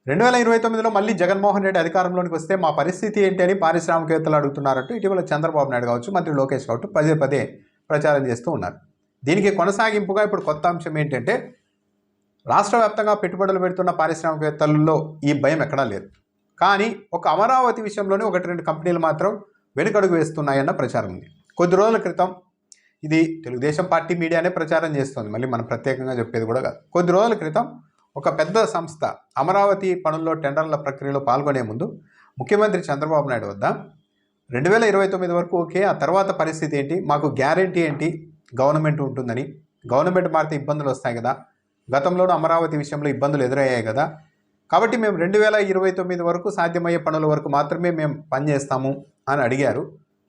2029లో మళ్ళీ జగన్మోహన్ రెడ్డి అధికారంలోకి వస్తే మా పరిస్థితి ఏంటి అని పారిశ్రామికవేత్తలు అడుగుతున్నారంటూ ఇటీవల చంద్రబాబు నాయుడు కావచ్చు, మంత్రి లోకేష్ కావచ్చు పదే పదే ప్రచారం చేస్తూ ఉన్నారు. దీనికి కొనసాగింపుగా ఇప్పుడు కొత్త అంశం ఏంటంటే, రాష్ట్ర వ్యాప్తంగా పెట్టుబడులు పెడుతున్న పారిశ్రామికవేత్తలలో ఈ భయం ఎక్కడా లేదు. కానీ ఒక అమరావతి విషయంలోనే 1-2 కంపెనీలు మాత్రం వెనుకడుగు వేస్తున్నాయన్న ప్రచారం ఉంది. కొద్ది రోజుల క్రితం, ఇది తెలుగుదేశం పార్టీ మీడియానే ప్రచారం చేస్తుంది, మళ్ళీ మనం ప్రత్యేకంగా చెప్పేది కూడా కాదు. కొద్ది రోజుల క్రితం ఒక పెద్ద సంస్థ అమరావతి పనుల్లో టెండర్ల ప్రక్రియలో పాల్గొనే ముందు ముఖ్యమంత్రి చంద్రబాబు నాయుడు వద్ద 2029 వరకు ఓకే, ఆ తర్వాత పరిస్థితి ఏంటి, మాకు గ్యారెంటీ ఏంటి, గవర్నమెంట్ ఉంటుందని, గవర్నమెంట్ మారితే ఇబ్బందులు వస్తాయి కదా, గతంలోనూ అమరావతి విషయంలో ఇబ్బందులు ఎదురయ్యాయి కదా, కాబట్టి మేము 2029 వరకు సాధ్యమయ్యే పనుల వరకు మాత్రమే మేము పనిచేస్తాము అని అడిగారు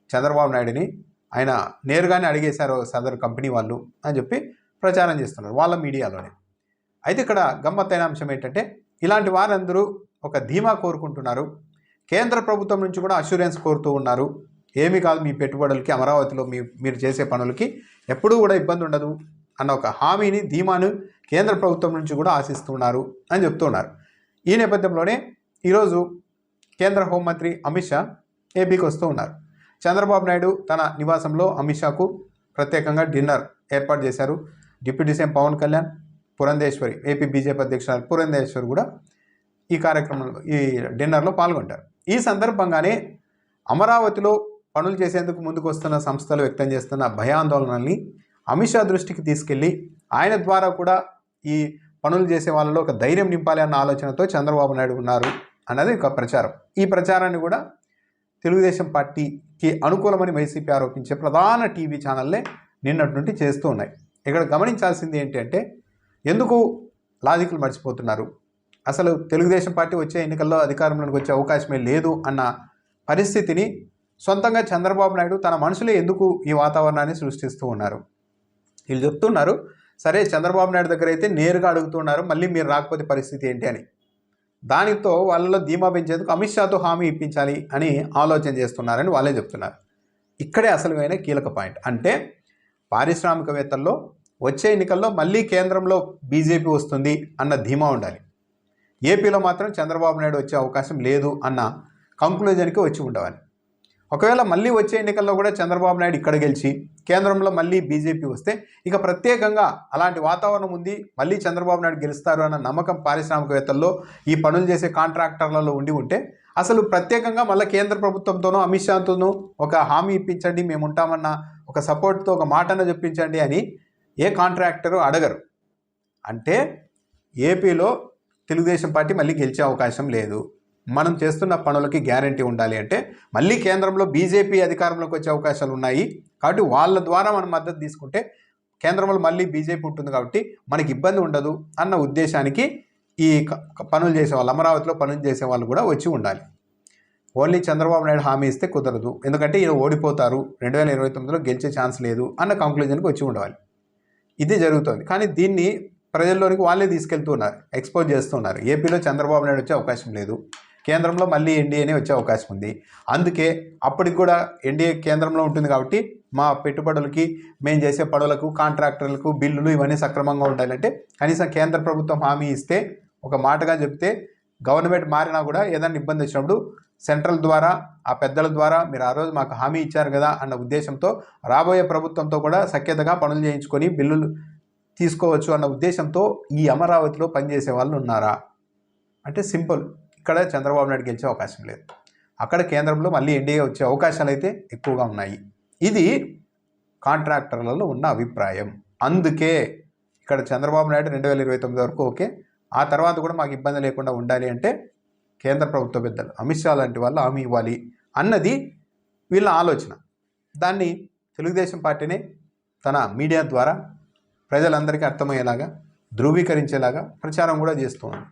చంద్రబాబు నాయుడిని. ఆయన నేరుగానే అడిగేశారు సదరు కంపెనీ వాళ్ళు అని చెప్పి ప్రచారం చేస్తున్నారు వాళ్ళ మీడియాలోనే. అయితే ఇక్కడ గమ్మత్తైన అంశం ఏంటంటే, ఇలాంటి వారందరూ ఒక ధీమా కోరుకుంటున్నారు, కేంద్ర ప్రభుత్వం నుంచి కూడా అష్యూరెన్స్ కోరుతూ ఉన్నారు. ఏమీ కాదు, మీ పెట్టుబడులకి అమరావతిలో మీరు చేసే పనులకి ఎప్పుడూ కూడా ఇబ్బంది ఉండదు అన్న ఒక హామీని, ధీమాను కేంద్ర ప్రభుత్వం నుంచి కూడా ఆశిస్తున్నారు అని చెప్తున్నారు. ఈ నేపథ్యంలోనే ఈరోజు కేంద్ర హోంమంత్రి అమిత్ షా ఏపీకి వస్తూ ఉన్నారు. చంద్రబాబు నాయుడు తన నివాసంలో అమిత్ షాకు ప్రత్యేకంగా డిన్నర్ ఏర్పాటు చేశారు. Deputy CM Pawan Kalyan, Purandeswari, AP BJP అధ్యక్షురాలు పురంధేశ్వరి కూడా ఈ కార్యక్రమంలో, ఈ డిన్నర్లో పాల్గొంటారు. ఈ సందర్భంగానే అమరావతిలో పనులు చేసేందుకు ముందుకు వస్తున్న సంస్థలు వ్యక్తం చేస్తున్న భయాందోళనల్ని అమిత్ షా దృష్టికి తీసుకెళ్లి ఆయన ద్వారా కూడా ఈ పనులు చేసే వాళ్ళలో ఒక ధైర్యం నింపాలి అన్న ఆలోచనతో చంద్రబాబు నాయుడు ఉన్నారు అన్నది ఒక ప్రచారం. ఈ ప్రచారాన్ని కూడా తెలుగుదేశం పార్టీకి అనుకూలమని వైసీపీ ఆరోపించే ప్రధాన టీవీ ఛానళ్ళే నిన్నటి నుండి చేస్తూ ఉన్నాయి. ఇక్కడ గమనించాల్సింది ఏంటి అంటే, ఎందుకు లాజిక్లు మర్చిపోతున్నారు, అసలు తెలుగుదేశం పార్టీ వచ్చే ఎన్నికల్లో అధికారంలోకి వచ్చే అవకాశమే లేదు అన్న పరిస్థితిని సొంతంగా చంద్రబాబు నాయుడు తన మనసులో ఎందుకు ఈ వాతావరణాన్ని సృష్టిస్తూ ఉన్నారు. వీళ్ళు చెప్తున్నారు, సరే చంద్రబాబు నాయుడు దగ్గర అయితే నేరుగా అడుగుతున్నారు, మళ్ళీ మీరు రాకపోతే పరిస్థితి ఏంటి అని. దానితో వాళ్ళలో ధీమా పెంచేందుకు అమిత్ షాతో హామీ ఇప్పించాలి అని ఆలోచన చేస్తున్నారని వాళ్ళే చెప్తున్నారు. ఇక్కడే అసలుమైన కీలక పాయింట్. అంటే పారిశ్రామికవేత్తల్లో వచ్చే ఎన్నికల్లో మళ్ళీ కేంద్రంలో బీజేపీ వస్తుంది అన్న ధీమా ఉండాలి. ఏపీలో మాత్రం చంద్రబాబు నాయుడు వచ్చే అవకాశం లేదు అన్న కంక్లూజన్కి వచ్చి ఉండవాలి. ఒకవేళ మళ్ళీ వచ్చే ఎన్నికల్లో కూడా చంద్రబాబు నాయుడు ఇక్కడ గెలిచి కేంద్రంలో మళ్ళీ బీజేపీ వస్తే ఇక ప్రత్యేకంగా అలాంటి వాతావరణం ఉంది, మళ్ళీ చంద్రబాబు నాయుడు గెలుస్తారు అన్న నమ్మకం పారిశ్రామికవేత్తల్లో, ఈ పనులు చేసే కాంట్రాక్టర్లలో ఉండి ఉంటే అసలు ప్రత్యేకంగా మళ్ళీ కేంద్ర ప్రభుత్వంతోనూ అమిత్ షాతోనూ ఒక హామీ ఇప్పించండి, మేము ఉంటామన్న ఒక సపోర్ట్తో ఒక మాటను చెప్పించండి అని ఏ కాంట్రాక్టరు అడగరు. అంటే ఏపీలో తెలుగుదేశం పార్టీ మళ్ళీ గెలిచే అవకాశం లేదు, మనం చేస్తున్న పనులకి గ్యారంటీ ఉండాలి అంటే మళ్ళీ కేంద్రంలో బీజేపీ అధికారంలోకి వచ్చే అవకాశాలు ఉన్నాయి, కాబట్టి వాళ్ళ ద్వారా మనం మద్దతు తీసుకుంటే కేంద్రంలో మళ్ళీ బీజేపీ ఉంటుంది కాబట్టి మనకి ఇబ్బంది ఉండదు అన్న ఉద్దేశానికి ఈ పనులు చేసేవాళ్ళు, అమరావతిలో పనులు చేసేవాళ్ళు కూడా వచ్చి ఉండాలి. ఓన్లీ చంద్రబాబు నాయుడు హామీ ఇస్తే కుదరదు, ఎందుకంటే ఈయన ఓడిపోతారు, 2029లో గెలిచే ఛాన్స్ లేదు అన్న కంక్లూజన్కి వచ్చి ఉండవాలి. ఇది జరుగుతుంది. కానీ దీన్ని ప్రజల్లోనికి వాళ్ళే తీసుకెళ్తున్నారు, ఎక్స్పోజ్ చేస్తున్నారు. ఏపీలో చంద్రబాబు నాయుడు వచ్చే అవకాశం లేదు, కేంద్రంలో మళ్ళీ ఎన్డీఏనే వచ్చే అవకాశం ఉంది, అందుకే అప్పటికి కూడా ఎన్డీఏ కేంద్రంలో ఉంటుంది కాబట్టి మా పెట్టుబడులకి, మేము చేసే పనులకు, కాంట్రాక్టర్లకు బిల్లులు ఇవన్నీ సక్రమంగా ఉండాలంటే కనీసం కేంద్ర ప్రభుత్వం హామీ ఇస్తే, ఒక మాటగా చెప్తే గవర్నమెంట్ మారినా కూడా ఏదైనా ఇబ్బంది వచ్చినప్పుడు సెంట్రల్ ద్వారా, ఆ పెద్దల ద్వారా మీరు ఆ రోజు మాకు హామీ ఇచ్చారు కదా అన్న ఉద్దేశంతో రాబోయే ప్రభుత్వంతో కూడా సఖ్యతగా పనులు చేయించుకొని బిల్లులు తీసుకోవచ్చు అన్న ఉద్దేశంతో ఈ అమరావతిలో పనిచేసే వాళ్ళు ఉన్నారా అంటే సింపుల్, ఇక్కడ చంద్రబాబు నాయుడు గెలిచే అవకాశం లేదు, అక్కడ కేంద్రంలో మళ్ళీ ఎన్డీఏ వచ్చే అవకాశాలు అయితే ఎక్కువగా ఉన్నాయి. ఇది కాంట్రాక్టర్లలో ఉన్న అభిప్రాయం. అందుకే ఇక్కడ చంద్రబాబు నాయుడు 2029 వరకు ఓకే, ఆ తర్వాత కూడా మాకు ఇబ్బంది లేకుండా ఉండాలి అంటే కేంద్ర ప్రభుత్వ పెద్దలు అమిత్ షా లాంటి వాళ్ళు హామీ ఇవ్వాలి అన్నది వీళ్ళ ఆలోచన. దాన్ని తెలుగుదేశం పార్టీనే తన మీడియా ద్వారా ప్రజలందరికీ అర్థమయ్యేలాగా, ధృవీకరించేలాగా ప్రచారం కూడా చేస్తూ ఉంది.